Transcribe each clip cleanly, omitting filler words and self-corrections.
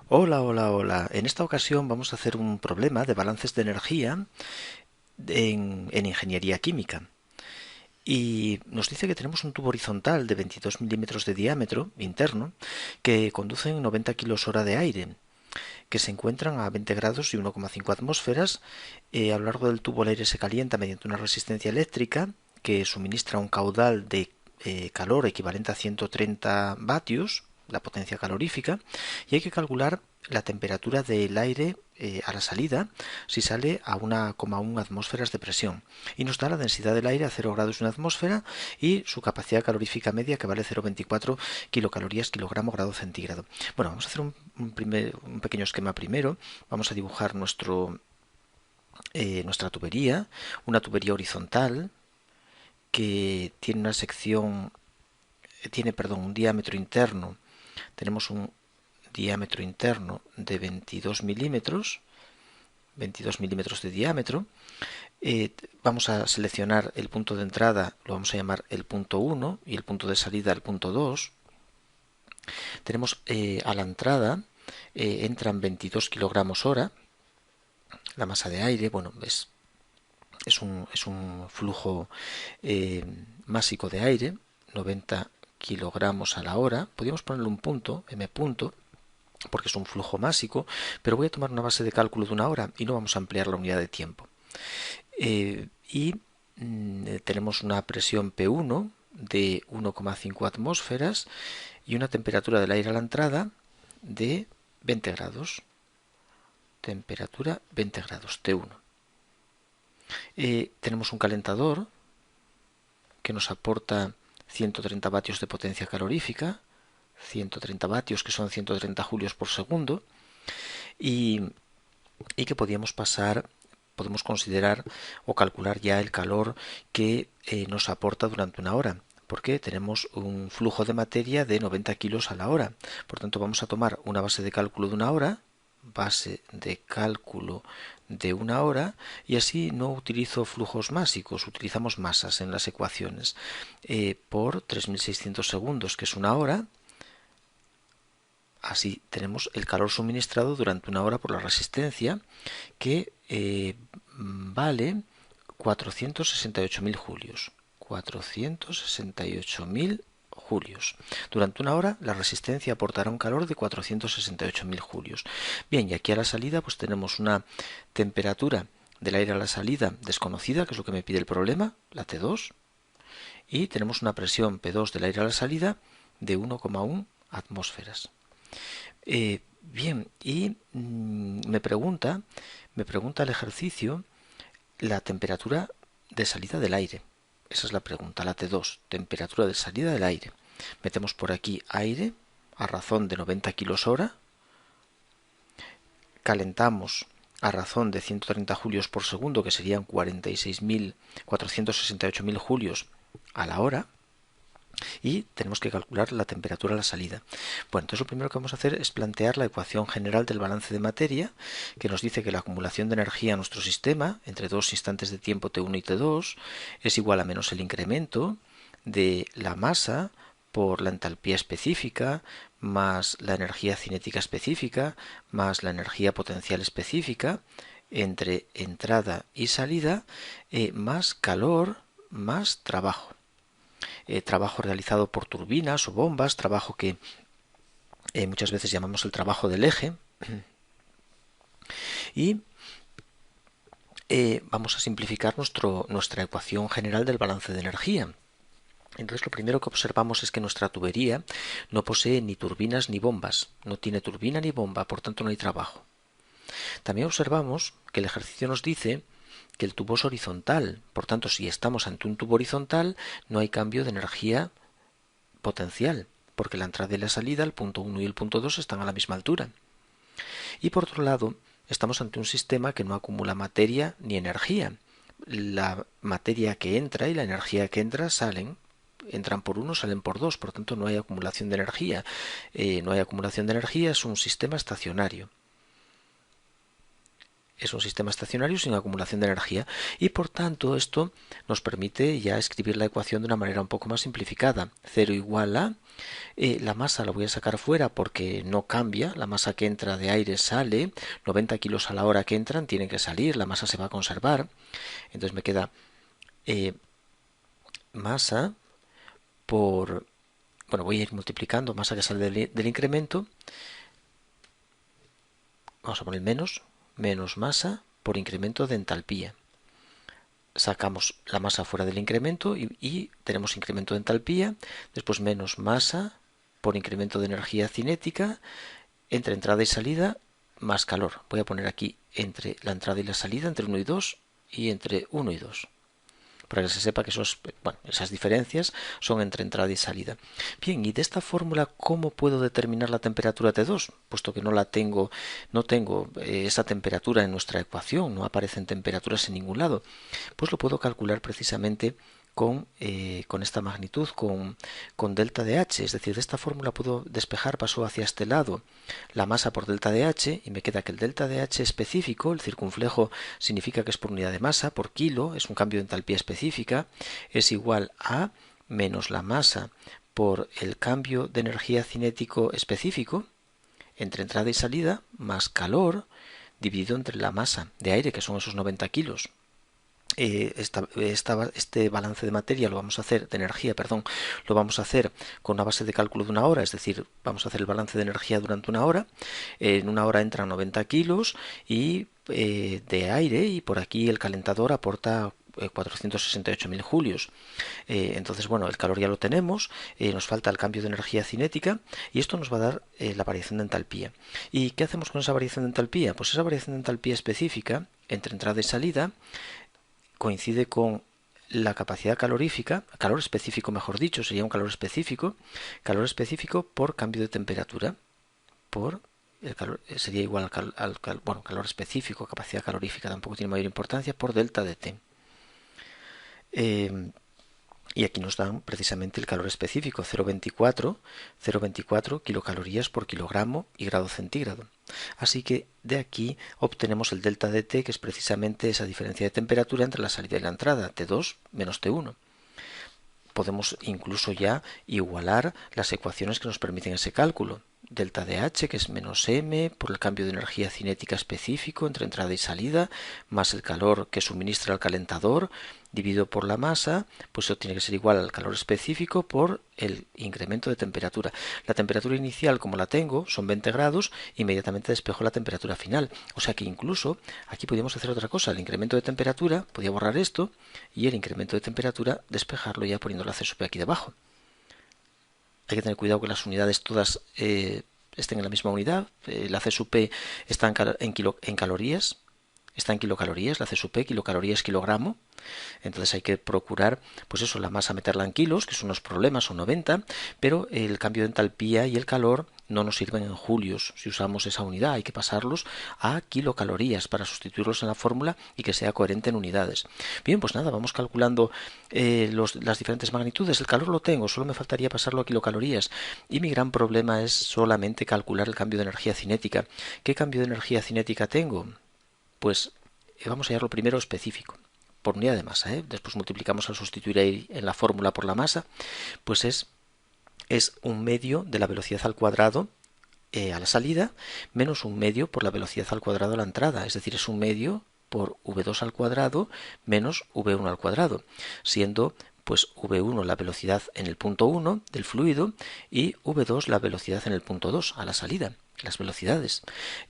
Hola, hola, hola. En esta ocasión vamos a hacer un problema de balances de energía en ingeniería química. Y nos dice que tenemos un tubo horizontal de 22 milímetros de diámetro interno que conduce en 90 kilos hora de aire, que se encuentran a 20 grados y 1,5 atmósferas. A lo largo del tubo el aire se calienta mediante una resistencia eléctrica que suministra un caudal de calor equivalente a 130 vatios, la potencia calorífica, y hay que calcular la temperatura del aire a la salida si sale a 1,1 atmósferas de presión, y nos da la densidad del aire a 0 grados en atmósfera y su capacidad calorífica media, que vale 0,24 kilocalorías kilogramo grado centígrado. Bueno, vamos a hacer un pequeño esquema primero. Vamos a dibujar nuestra tubería, una tubería horizontal que tiene una sección, un diámetro interno. Tenemos un diámetro interno de 22 milímetros de diámetro. Vamos a seleccionar el punto de entrada, lo vamos a llamar el punto 1, y el punto de salida el punto 2. Tenemos a la entrada, entran 22 kilogramos hora. La masa de aire, bueno, es un flujo másico de aire, 90 kilogramos a la hora. Podríamos ponerle un punto, m punto, porque es un flujo másico, pero voy a tomar una base de cálculo de una hora y no vamos a ampliar la unidad de tiempo. Tenemos una presión P1 de 1,5 atmósferas y una temperatura del aire a la entrada de 20 grados. Temperatura 20 grados, T1. Tenemos un calentador que nos aporta 130 vatios de potencia calorífica, 130 vatios que son 130 julios por segundo, y, y que podemos considerar o calcular ya el calor que nos aporta durante una hora, porque tenemos un flujo de materia de 90 kilos a la hora. Por tanto, vamos a tomar una base de cálculo de una hora, base de cálculo de una hora, y así no utilizo flujos másicos, utilizamos masas en las ecuaciones, por 3600 segundos, que es una hora. Así tenemos el calor suministrado durante una hora por la resistencia, que vale 468.000 julios. 468.000 julios. Durante una hora la resistencia aportará un calor de 468.000 julios. Bien, y aquí a la salida pues tenemos una temperatura del aire a la salida desconocida, que es lo que me pide el problema, la T2, y tenemos una presión P2 del aire a la salida de 1,1 atmósferas. Bien, y me pregunta el ejercicio la temperatura de salida del aire. Esa es la pregunta, la T2, temperatura de salida del aire. Metemos por aquí aire a razón de 90 kilos hora, calentamos a razón de 130 julios por segundo, que serían 468.000 julios a la hora, y tenemos que calcular la temperatura a la salida. Bueno, entonces lo primero que vamos a hacer es plantear la ecuación general del balance de materia, que nos dice que la acumulación de energía en nuestro sistema entre dos instantes de tiempo T1 y T2 es igual a menos el incremento de la masa por la entalpía específica, más la energía cinética específica, más la energía potencial específica, entre entrada y salida, más calor, más trabajo. Trabajo realizado por turbinas o bombas, trabajo que muchas veces llamamos el trabajo del eje, y vamos a simplificar nuestra ecuación general del balance de energía. Entonces lo primero que observamos es que nuestra tubería no posee ni turbinas ni bombas, no tiene turbina ni bomba, por tanto no hay trabajo. También observamos que el ejercicio nos dice que el tubo es horizontal, por tanto si estamos ante un tubo horizontal no hay cambio de energía potencial, porque la entrada y la salida, el punto 1 y el punto 2, están a la misma altura. Y por otro lado, estamos ante un sistema que no acumula materia ni energía. La materia que entra y la energía que entra entran por uno, salen por dos, por tanto no hay acumulación de energía. No hay acumulación de energía, es un sistema estacionario. es un sistema estacionario sin acumulación de energía y por tanto esto nos permite ya escribir la ecuación de una manera un poco más simplificada. 0 igual a la masa la voy a sacar fuera porque no cambia, la masa que entra de aire sale, 90 kilos a la hora que entran tienen que salir, la masa se va a conservar, entonces me queda masa por, bueno, voy a ir multiplicando masa que sale del incremento, vamos a poner menos masa por incremento de entalpía. Sacamos la masa fuera del incremento y tenemos incremento de entalpía, después menos masa por incremento de energía cinética, entre entrada y salida, más calor. Voy a poner aquí entre la entrada y la salida, entre 1 y 2, y entre 1 y 2. Para que se sepa que esas diferencias son entre entrada y salida. Bien, y de esta fórmula, ¿cómo puedo determinar la temperatura T2? Puesto que no tengo esa temperatura en nuestra ecuación, no aparecen temperaturas en ningún lado. Pues lo puedo calcular precisamente con esta magnitud, con delta de H, es decir, de esta fórmula puedo despejar, paso hacia este lado la masa por delta de H y me queda que el delta de H específico, el circunflejo significa que es por unidad de masa, por kilo, es un cambio de entalpía específica, es igual a menos la masa por el cambio de energía cinético específico entre entrada y salida más calor dividido entre la masa de aire, que son esos 90 kilos. Este balance de materia lo vamos a hacer, de energía, perdón, lo vamos a hacer con una base de cálculo de 1 hora, es decir, vamos a hacer el balance de energía durante 1 hora. En 1 hora entran 90 kilos de aire y por aquí el calentador aporta 468.000 julios. Entonces, bueno, el calor ya lo tenemos, nos falta el cambio de energía cinética y esto nos va a dar la variación de entalpía. ¿Y qué hacemos con esa variación de entalpía? Pues esa variación de entalpía específica entre entrada y salida coincide con la capacidad calorífica, calor específico mejor dicho, sería un calor específico por cambio de temperatura, por el calor, sería igual calor específico, capacidad calorífica tampoco tiene mayor importancia, por delta de T. Y aquí nos dan precisamente el calor específico, 0,24 kilocalorías por kilogramo y grado centígrado. Así que de aquí obtenemos el delta de T, que es precisamente esa diferencia de temperatura entre la salida y la entrada, T2 menos T1. Podemos incluso ya igualar las ecuaciones que nos permiten ese cálculo. Delta de H, que es menos M, por el cambio de energía cinética específico entre entrada y salida, más el calor que suministra el calentador, dividido por la masa, pues eso tiene que ser igual al calor específico por el incremento de temperatura. La temperatura inicial, como la tengo, son 20 grados, inmediatamente despejo la temperatura final. O sea que incluso aquí podríamos hacer otra cosa. El incremento de temperatura, podría borrar esto, y el incremento de temperatura despejarlo ya poniendo la C sub P aquí debajo. Hay que tener cuidado que las unidades todas estén en la misma unidad. La C sub P está en calorías, está en kilocalorías, la C sub P, kilocalorías kilogramo. Entonces hay que procurar, pues eso, la masa meterla en kilos, que son unos problemas, son 90, pero el cambio de entalpía y el calor no nos sirven en julios. Si usamos esa unidad hay que pasarlos a kilocalorías para sustituirlos en la fórmula y que sea coherente en unidades. Bien, pues nada, vamos calculando las diferentes magnitudes. El calor lo tengo, solo me faltaría pasarlo a kilocalorías. Y mi gran problema es solamente calcular el cambio de energía cinética. ¿Qué cambio de energía cinética tengo? Pues vamos a hallarlo primero específico, por unidad de masa. Después multiplicamos al sustituir ahí en la fórmula por la masa, pues es 1/2 de la velocidad al cuadrado a la salida, menos 1/2 por la velocidad al cuadrado a la entrada, es decir, es 1/2 por v2 al cuadrado menos v1 al cuadrado, siendo pues v1 la velocidad en el punto 1 del fluido y v2 la velocidad en el punto 2 a la salida. Las velocidades.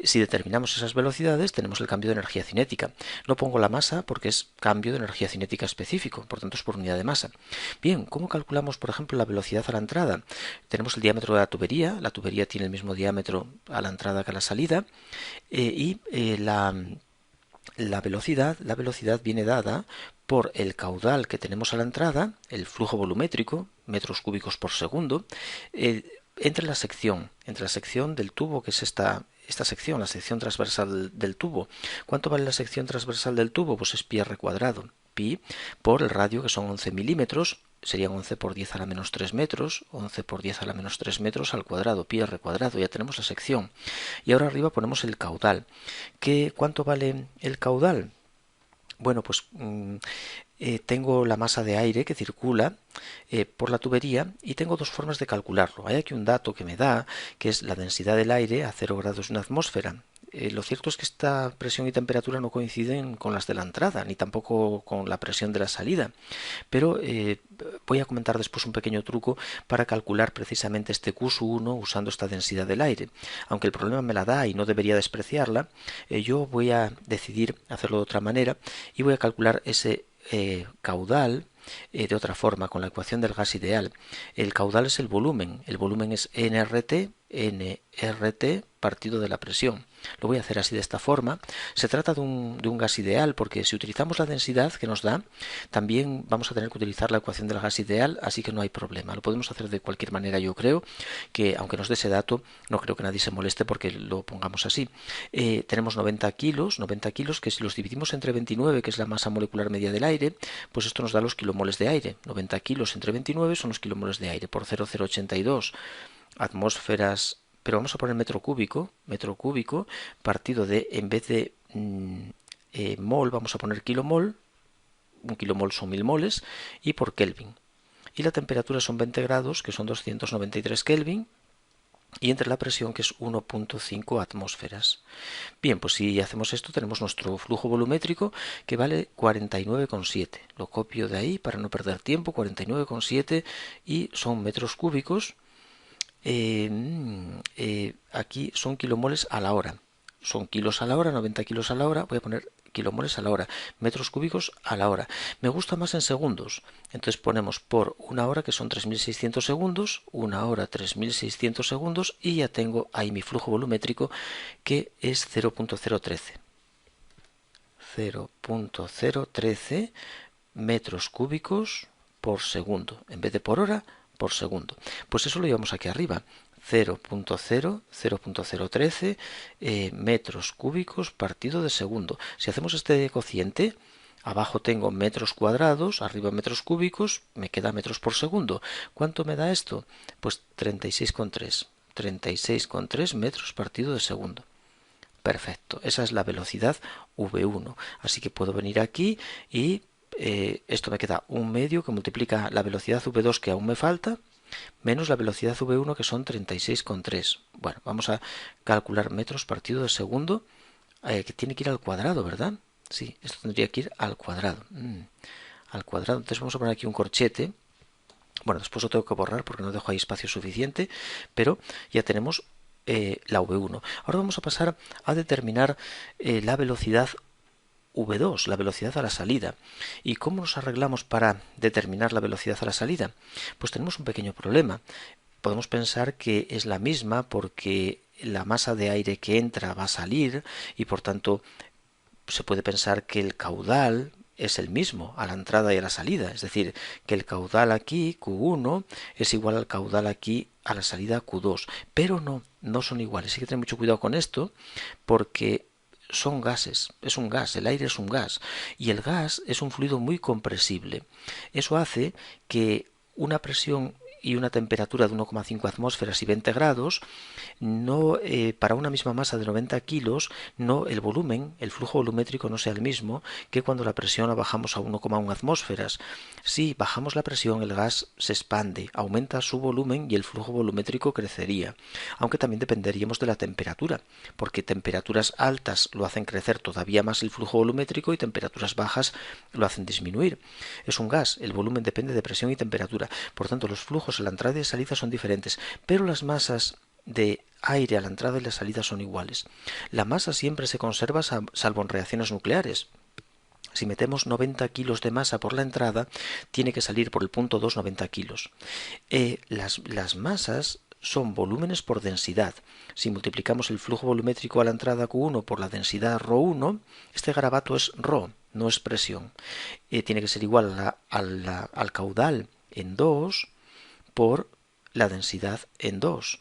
Si determinamos esas velocidades tenemos el cambio de energía cinética. No pongo la masa porque es cambio de energía cinética específico, por tanto es por unidad de masa. Bien, ¿cómo calculamos por ejemplo la velocidad a la entrada? Tenemos el diámetro de la tubería tiene el mismo diámetro a la entrada que a la salida la velocidad viene dada por el caudal que tenemos a la entrada, el flujo volumétrico, metros cúbicos por segundo, entre la sección del tubo, que es esta sección, la sección transversal del tubo. ¿Cuánto vale la sección transversal del tubo? Pues es pi r cuadrado. Pi por el radio, que son 11 milímetros, serían 11 por 10 a la menos 3 metros, 11 por 10 a la menos 3 metros al cuadrado, pi r cuadrado, ya tenemos la sección. Y ahora arriba ponemos el caudal. ¿Cuánto vale el caudal? Bueno, pues tengo la masa de aire que circula por la tubería y tengo dos formas de calcularlo. Hay aquí un dato que me da, que es la densidad del aire a 0 grados en una atmósfera. Lo cierto es que esta presión y temperatura no coinciden con las de la entrada, ni tampoco con la presión de la salida. Pero voy a comentar después un pequeño truco para calcular precisamente este Q1 usando esta densidad del aire. Aunque el problema me la da y no debería despreciarla, yo voy a decidir hacerlo de otra manera y voy a calcular ese caudal de otra forma, con la ecuación del gas ideal. El caudal es el volumen es nRT partido de la presión. Lo voy a hacer así de esta forma. Se trata de un gas ideal porque si utilizamos la densidad que nos da, también vamos a tener que utilizar la ecuación del gas ideal, así que no hay problema. Lo podemos hacer de cualquier manera, yo creo, que aunque nos dé ese dato, no creo que nadie se moleste porque lo pongamos así. Tenemos 90 kilos que si los dividimos entre 29, que es la masa molecular media del aire, pues esto nos da los kilomoles de aire. 90 kilos entre 29 son los kilomoles de aire por 0,082 atmósferas, pero vamos a poner metro cúbico partido de, en vez de mol, vamos a poner kilomol. Un kilomol son 1000 moles y por Kelvin. Y la temperatura son 20 grados, que son 293 Kelvin, y entre la presión, que es 1,5 atmósferas. Bien, pues si hacemos esto tenemos nuestro flujo volumétrico que vale 49,7. Lo copio de ahí para no perder tiempo, 49,7 y son metros cúbicos. Aquí son kilomoles a la hora. Son kilos a la hora, 90 kilos a la hora. Voy a poner kilomoles a la hora, metros cúbicos a la hora. Me gusta más en segundos. Entonces ponemos por una hora, que son 3600 segundos, una hora 3600 segundos, y ya tengo ahí mi flujo volumétrico, que es 0,013. 0,013 metros cúbicos por segundo. En vez de por hora, por segundo. Pues eso lo llevamos aquí arriba. 0,013 metros cúbicos partido de segundo. Si hacemos este cociente, abajo tengo metros cuadrados, arriba metros cúbicos, me queda metros por segundo. ¿Cuánto me da esto? Pues 36,3. 36,3 metros partido de segundo. Perfecto, esa es la velocidad V1. Así que puedo venir aquí y esto me queda un medio que multiplica la velocidad V2 que aún me falta, menos la velocidad V1 que son 36,3. Bueno, vamos a calcular metros partido de segundo, que tiene que ir al cuadrado, ¿verdad? Sí, esto tendría que ir al cuadrado. Al cuadrado, entonces vamos a poner aquí un corchete. Bueno, después lo tengo que borrar porque no dejo ahí espacio suficiente, pero ya tenemos la V1. Ahora vamos a pasar a determinar la velocidad V2, la velocidad a la salida. ¿Y cómo nos arreglamos para determinar la velocidad a la salida? Pues tenemos un pequeño problema. Podemos pensar que es la misma porque la masa de aire que entra va a salir y por tanto se puede pensar que el caudal es el mismo a la entrada y a la salida, es decir, que el caudal aquí, Q1, es igual al caudal aquí a la salida Q2, pero no son iguales. Hay que tener mucho cuidado con esto porque son gases, es un gas, el aire es un gas y el gas es un fluido muy compresible. Eso hace que una presión y una temperatura de 1,5 atmósferas y 20 grados, no para una misma masa de 90 kilos, no el volumen, el flujo volumétrico no sea el mismo que cuando la presión la bajamos a 1,1 atmósferas. Si bajamos la presión, el gas se expande, aumenta su volumen y el flujo volumétrico crecería. Aunque también dependeríamos de la temperatura, porque temperaturas altas lo hacen crecer todavía más el flujo volumétrico y temperaturas bajas lo hacen disminuir. Es un gas, el volumen depende de presión y temperatura. Por tanto, los flujos a la entrada y salida son diferentes, pero las masas de aire a la entrada y la salida son iguales. La masa siempre se conserva salvo en reacciones nucleares. Si metemos 90 kilos de masa por la entrada, tiene que salir por el punto 2 90 kilos. Las masas son volúmenes por densidad. Si multiplicamos el flujo volumétrico a la entrada Q1 por la densidad ρ1, este garabato es ρ, no es presión. Tiene que ser igual al caudal en 2 por la densidad en 2.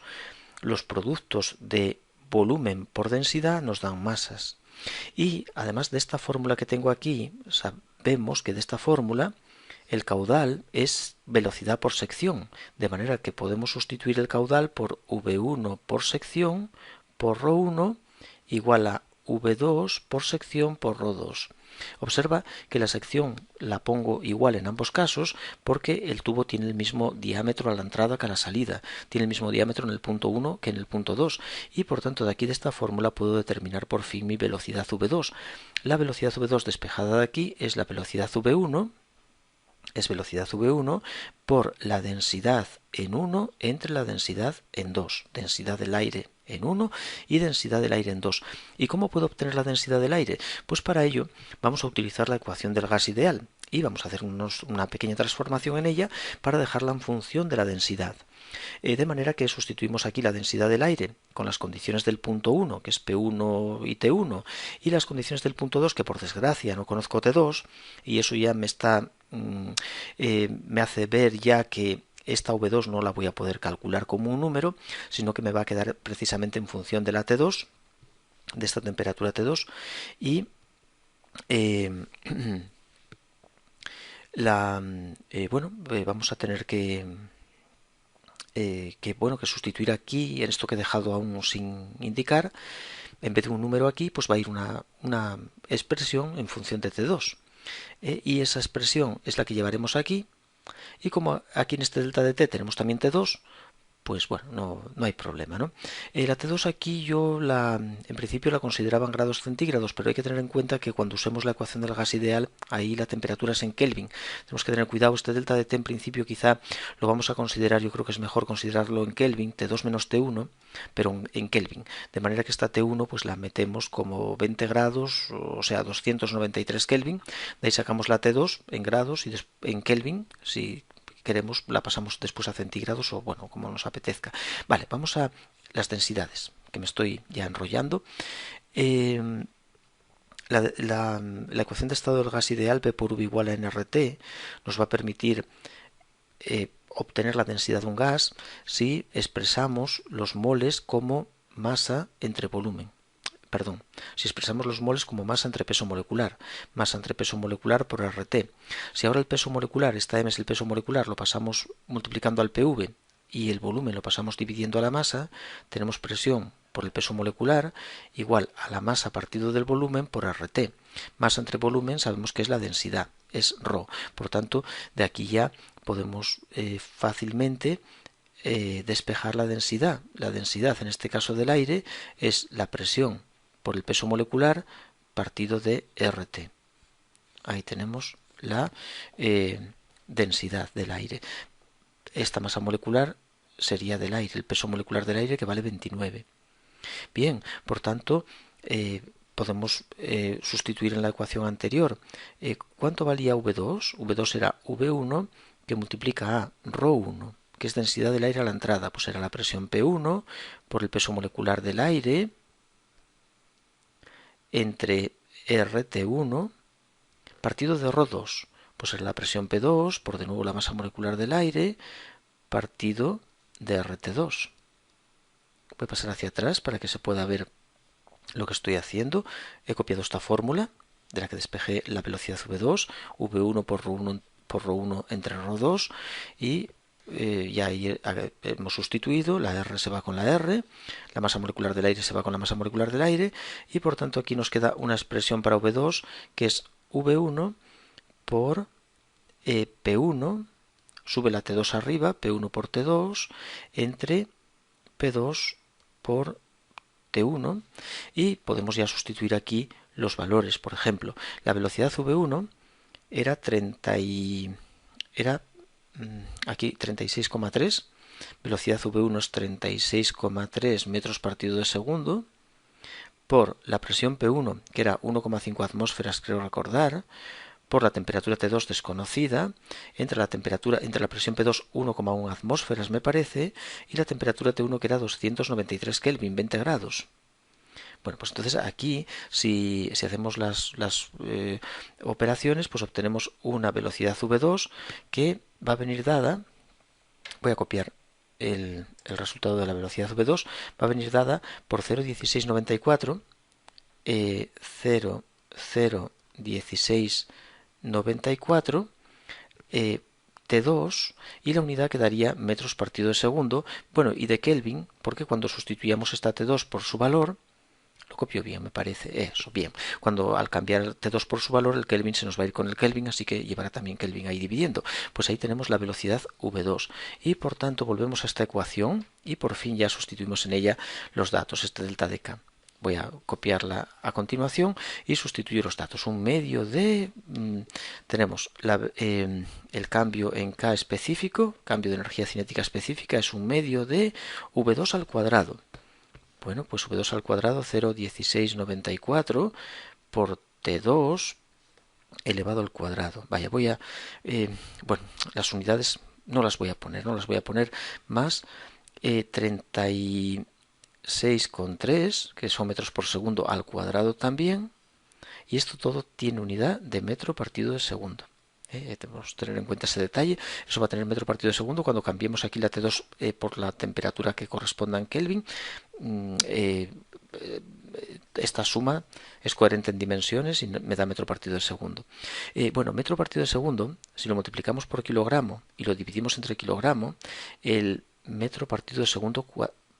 Los productos de volumen por densidad nos dan masas. Y además de esta fórmula que tengo aquí, sabemos que de esta fórmula El caudal es velocidad por sección, de manera que podemos sustituir el caudal por V1 por sección por ρ1 igual a V2 por sección por ρ2. Observa que la sección la pongo igual en ambos casos porque el tubo tiene el mismo diámetro a la entrada que a la salida, tiene el mismo diámetro en el punto 1 que en el punto 2 y por tanto de aquí de esta fórmula puedo determinar por fin mi velocidad V2. La velocidad V2 despejada de aquí es la velocidad V1, es velocidad V1 por la densidad en 1 entre la densidad en 2, densidad del aire en 1 y densidad del aire en 2. ¿Y cómo puedo obtener la densidad del aire? Pues para ello vamos a utilizar la ecuación del gas ideal y vamos a hacer una pequeña transformación en ella para dejarla en función de la densidad. De manera que sustituimos aquí la densidad del aire con las condiciones del punto 1, que es P1 y T1, y las condiciones del punto 2, que por desgracia no conozco T2, y eso ya me hace ver ya que esta V2 no la voy a poder calcular como un número, sino que me va a quedar precisamente en función de la T2, de esta temperatura T2, y vamos a tener que sustituir aquí, en esto que he dejado aún sin indicar, en vez de un número aquí, pues va a ir una expresión en función de T2. Y esa expresión es la que llevaremos aquí. Y como aquí en este delta de T tenemos también T2, pues bueno, no hay problema, ¿no? La T2 aquí yo en principio la consideraba en grados centígrados, pero hay que tener en cuenta que cuando usemos la ecuación del gas ideal, ahí la temperatura es en Kelvin. Tenemos que tener cuidado, este delta de T en principio quizá lo vamos a considerar, yo creo que es mejor considerarlo en Kelvin, T2 menos T1, pero en Kelvin. De manera que esta T1 pues la metemos como 20 grados, o sea, 293 Kelvin. De ahí sacamos la T2 en grados y en Kelvin, si queremos la pasamos después a centígrados o bueno, como nos apetezca. Vale, vamos a las densidades, que me estoy ya enrollando. La ecuación de estado del gas ideal, P por V igual a nRT, nos va a permitir obtener la densidad de un gas si expresamos los moles como masa entre volumen. Perdón, si expresamos los moles como masa entre peso molecular por RT. Si ahora el peso molecular, esta m es el peso molecular, lo pasamos multiplicando al PV y el volumen lo pasamos dividiendo a la masa, tenemos presión por el peso molecular igual a la masa partido del volumen por RT. Masa entre volumen sabemos que es la densidad, es ρ. Por tanto, de aquí ya podemos fácilmente despejar la densidad. La densidad, en este caso del aire, es la presión por el peso molecular partido de RT. Ahí tenemos la densidad del aire. Esta masa molecular sería del aire, el peso molecular del aire, que vale 29. Bien, por tanto, podemos sustituir en la ecuación anterior. ¿Cuánto valía V2? V2 era V1 que multiplica a ρ1, que es densidad del aire a la entrada. Pues era la presión P1 por el peso molecular del aire entre RT1 partido de ρ2. Pues era la presión P2 por de nuevo la masa molecular del aire partido de RT2. Voy a pasar hacia atrás para que se pueda ver lo que estoy haciendo. He copiado esta fórmula de la que despejé la velocidad V2, V1 por ρ1 entre ρ2 y ya ahí hemos sustituido, la R se va con la R, la masa molecular del aire se va con la masa molecular del aire y por tanto aquí nos queda una expresión para V2 que es V1 por P1, sube la T2 arriba, P1 por T2 entre P2 por T1 y podemos ya sustituir aquí los valores. Por ejemplo, la velocidad V1 era aquí 36,3, velocidad V1 es 36,3 metros partido de segundo, por la presión P1, que era 1,5 atmósferas, creo recordar, por la temperatura T2 desconocida, entre la presión P2 1,1 atmósferas me parece, y la temperatura T1 que era 293 Kelvin, 20 grados. Bueno, pues entonces aquí, si hacemos las operaciones, pues obtenemos una velocidad V2 que va a venir dada, voy a copiar el resultado de la velocidad V2, va a venir dada por 0,1694, 0,01694 T2 y la unidad quedaría metros partido de segundo. Bueno, y de Kelvin, porque cuando sustituíamos esta T2 por su valor, lo copio bien, me parece, eso, bien. Cuando al cambiar T2 por su valor, el Kelvin se nos va a ir con el Kelvin, así que llevará también Kelvin ahí dividiendo. Pues ahí tenemos la velocidad V2 y por tanto volvemos a esta ecuación y por fin ya sustituimos en ella los datos, este delta de K. Voy a copiarla a continuación y sustituyo los datos. Un medio de... tenemos el cambio en K específico, cambio de energía cinética específica, es un medio de V2 al cuadrado. Bueno, pues V2 al cuadrado 0,1694 por T2 elevado al cuadrado. Vaya, bueno, las unidades no las voy a poner más 36,3, que son metros por segundo al cuadrado también, y esto todo tiene unidad de metro partido de segundo. Tenemos que tener en cuenta ese detalle. Eso va a tener metro partido de segundo cuando cambiemos aquí la T2 por la temperatura que corresponda en Kelvin. Esta suma es coherente en dimensiones y me da metro partido de segundo. Bueno, metro partido de segundo, si lo multiplicamos por kilogramo y lo dividimos entre kilogramo, el metro partido de segundo,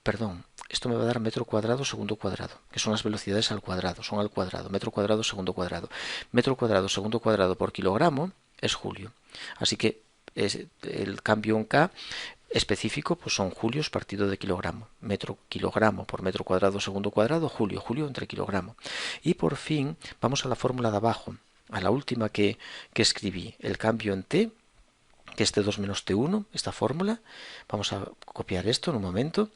perdón, esto me va a dar metro cuadrado segundo cuadrado, que son las velocidades al cuadrado, son al cuadrado, metro cuadrado segundo cuadrado. Metro cuadrado segundo cuadrado por kilogramo es julio. Así que el cambio en K específico pues son julios partido de kilogramo. Metro kilogramo por metro cuadrado segundo cuadrado, julio, julio entre kilogramo. Y por fin vamos a la fórmula de abajo, a la última que escribí, el cambio en T, que es T2 menos T1, esta fórmula. Vamos a copiar esto en un momento.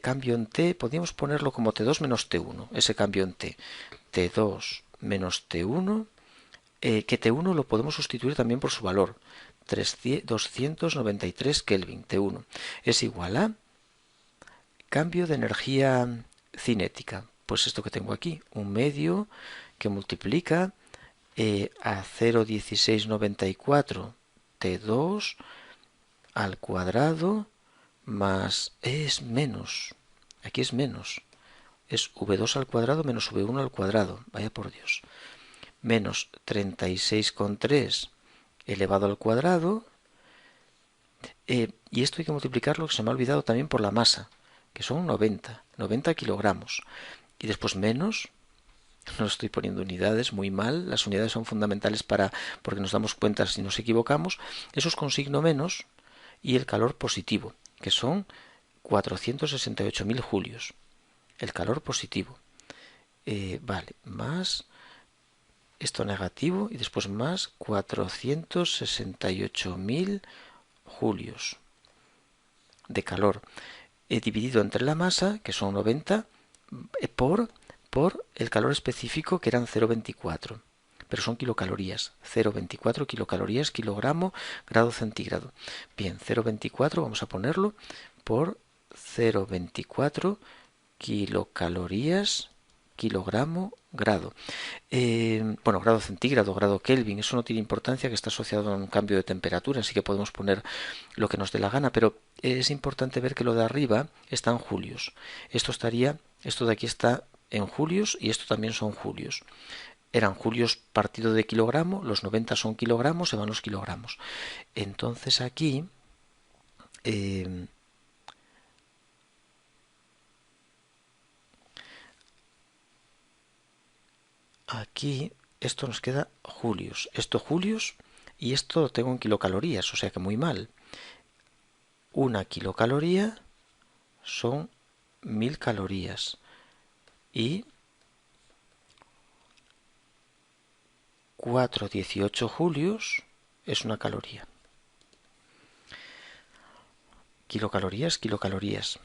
Cambio en T, podríamos ponerlo como T2 menos T1, ese cambio en T. T2 menos T1, que T1 lo podemos sustituir también por su valor. 293 Kelvin, T1, es igual a cambio de energía cinética. Pues esto que tengo aquí, un medio que multiplica a 0,1694 T2 al cuadrado más es menos. Aquí es menos. Es V2 al cuadrado menos V1 al cuadrado. Vaya por Dios. Menos 36,3 elevado al cuadrado. Y esto hay que multiplicarlo, que se me ha olvidado, también por la masa, que son 90 kilogramos. Y después menos, no estoy poniendo unidades, muy mal, las unidades son fundamentales porque nos damos cuenta si nos equivocamos. Eso es con signo menos y el calor positivo, que son 468.000 julios. El calor positivo. Vale, más esto negativo y después más 468.000 julios de calor dividido entre la masa, que son 90, por el calor específico, que eran 0,24, pero son kilocalorías, 0,24 kilocalorías, kilogramo, grado centígrado. Bien, 0,24 vamos a ponerlo por 0,24 kilocalorías, kilogramo, grado. Bueno, grado centígrado, grado Kelvin, eso no tiene importancia, que está asociado a un cambio de temperatura, así que podemos poner lo que nos dé la gana, pero es importante ver que lo de arriba está en julios. Esto de aquí está en julios y esto también son julios. Eran julios partido de kilogramo, los 90 son kilogramos, se van los kilogramos. Entonces aquí aquí esto nos queda julios, esto julios y esto lo tengo en kilocalorías, o sea que muy mal. Una kilocaloría son 1000 calorías y 4,18 julios es una caloría. Kilocalorías, kilocalorías.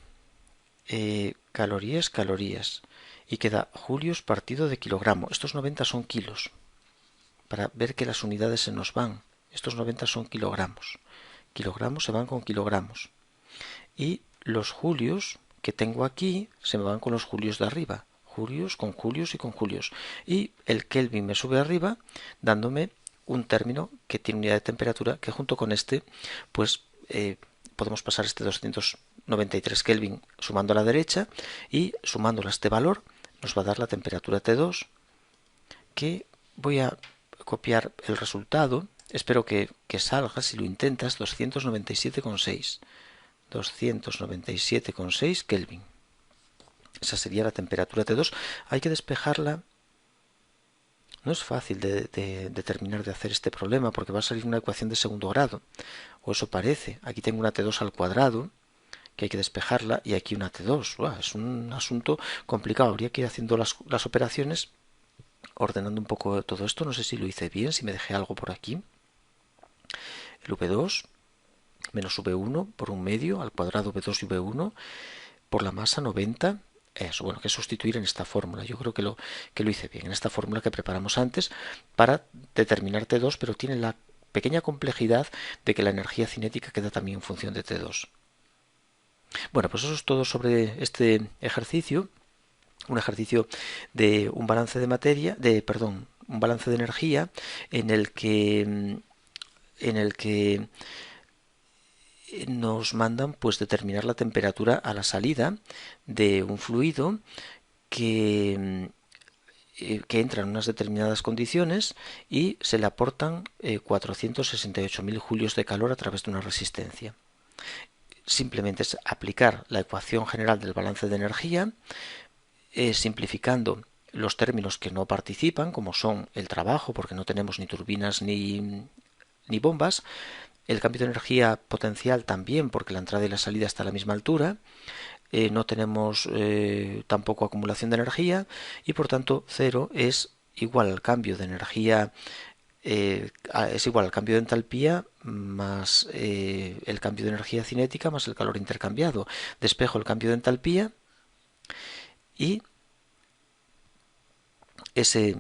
Calorías, calorías. Y queda julios partido de kilogramo. Estos 90 son kilos. Para ver que las unidades se nos van. Estos 90 son kilogramos. Kilogramos se van con kilogramos. Y los julios que tengo aquí se me van con los julios de arriba. Julios con julios y con julios. Y el Kelvin me sube arriba dándome un término que tiene unidad de temperatura que junto con este pues podemos pasar este 293 Kelvin sumando a la derecha y sumándolo a este valor nos va a dar la temperatura T2, que voy a copiar el resultado Espero que salga, si lo intentas, 297,6. 297,6 Kelvin. Esa sería la temperatura T2. Hay que despejarla. No es fácil de terminar de hacer este problema porque va a salir una ecuación de segundo grado. O eso parece. Aquí tengo una T2 al cuadrado que hay que despejarla y aquí una T2. ¡Uah! Es un asunto complicado. Habría que ir haciendo las operaciones, ordenando un poco todo esto. No sé si lo hice bien, si me dejé algo por aquí. El V2 menos V1 por un medio al cuadrado V2 y V1 por la masa 90. Eso, bueno, que sustituir en esta fórmula. Yo creo que lo hice bien. En esta fórmula que preparamos antes para determinar T2, pero tiene la pequeña complejidad de que la energía cinética queda también en función de T2. Bueno, pues eso es todo sobre este ejercicio. Un ejercicio de un balance de materia, un balance de energía en el que nos mandan pues determinar la temperatura a la salida de un fluido que, que entra en unas determinadas condiciones y se le aportan 468.000 julios de calor a través de una resistencia. Simplemente es aplicar la ecuación general del balance de energía, simplificando los términos que no participan, como son el trabajo, porque no tenemos ni turbinas ni bombas, el cambio de energía potencial también, porque la entrada y la salida está a la misma altura, no tenemos tampoco acumulación de energía y por tanto cero es igual al cambio de energía, es igual al cambio de entalpía más el cambio de energía cinética más el calor intercambiado. Despejo el cambio de entalpía y ese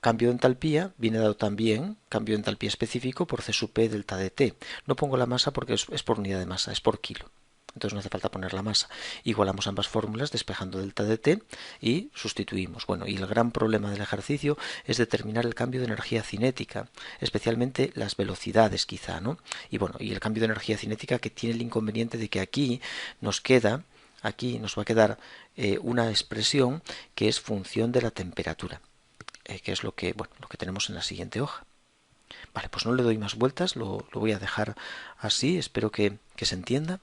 cambio de entalpía viene dado también, cambio de entalpía específico, por C sub P delta de T. No pongo la masa porque es por unidad de masa, es por kilo. Entonces no hace falta poner la masa. Igualamos ambas fórmulas despejando delta de T y sustituimos. Bueno, y el gran problema del ejercicio es determinar el cambio de energía cinética, especialmente las velocidades quizá, ¿no? Y bueno, y el cambio de energía cinética que tiene el inconveniente de que aquí nos va a quedar una expresión que es función de la temperatura, que es lo que tenemos en la siguiente hoja. Vale, pues no le doy más vueltas, lo voy a dejar así, espero que se entienda.